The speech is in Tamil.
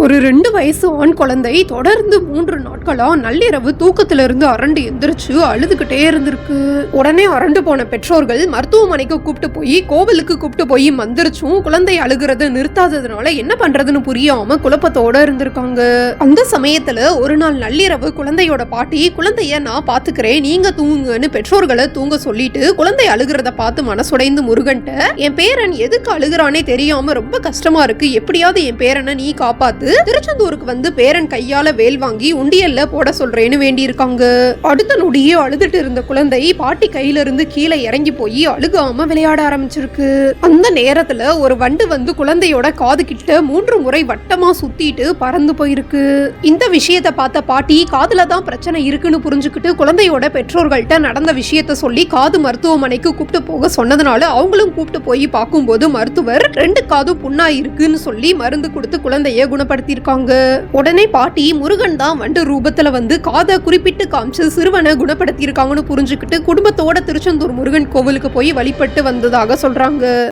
ஒரு 2 வயசு ஆண் குழந்தை தொடர்ந்து 3 நாட்களா நள்ளிரவு தூக்கத்திலிருந்து அரண்டு எந்திரிச்சு அழுதுகிட்டே இருந்திருக்கு. உடனே அரண்டு போன பெற்றோர்கள் மருத்துவமனைக்கு கூப்பிட்டு போய் கோவிலுக்கு கூப்பிட்டு போய் மந்திரிச்சும் குழந்தை அழுகிறத நிறுத்தாததுனால என்ன பண்றதுன்னு புரியாம குழப்பத்தோட இருந்திருக்காங்க. அந்த சமயத்துல ஒரு நாள் நள்ளிரவு குழந்தையோட பாட்டி, குழந்தைய நான் பாத்துக்கிறேன், நீங்க தூங்குங்கன்னு பெற்றோர்களை தூங்க சொல்லிட்டு குழந்தை அழுகிறத பார்த்து மனசுடைந்து முருகன்ட்ட, என் பேரன் எதுக்கு அழுகிறானே தெரியாம ரொம்ப கஷ்டமா இருக்கு, எப்படியாவது என் பேரனை நீ காப்பாத்து, திருச்செந்தூருக்கு வந்து பேரன் கையால வேல் வாங்கி உண்டியல்ல போட சொல்றேன்னு வேண்டி இருக்காங்க. அடுத்த நொடியே அழுதுட்டு இருந்த குழந்தை பாட்டி கையில இருந்து கீழே இறங்கி போய் அழுகாம விளையாட ஆரம்பிச்சிருக்கு. அந்த நேரத்துல ஒரு வண்டு வந்து குழந்தையோட காது கிட்ட 3 முறை வட்டமா சுத்திட்டு பறந்து போயிருக்கு. இந்த விஷயத்த பார்த்த பாட்டி காதுல தான் பிரச்சனை இருக்குன்னு புரிஞ்சுக்கிட்டு குழந்தையோட பெற்றோர்கள்ட்ட நடந்த விஷயத்த சொல்லி காது மருத்துவமனைக்கு கூப்பிட்டு போக சொன்னதுனால அவங்களும் கூப்பிட்டு போய் பார்க்கும்போது மருத்துவர் 2 காதும் புண்ணா இருக்குன்னு சொல்லி மருந்து கொடுத்து குழந்தைய குணப்படுத்திருக்காங்க. உடனே பாட்டி முருகன் தான் வண்டு ரூபத்துல வந்து காதை குறிப்பிட்டு காமிச்சு சிறுவனை குணப்படுத்தி இருக்காங்கன்னு புரிஞ்சுக்கிட்டு குடும்பத்தோட திருச்செந்தூர் முருகன் கோவிலுக்கு போய் வழிபட்டு வந்ததாக சொல்றாங்க.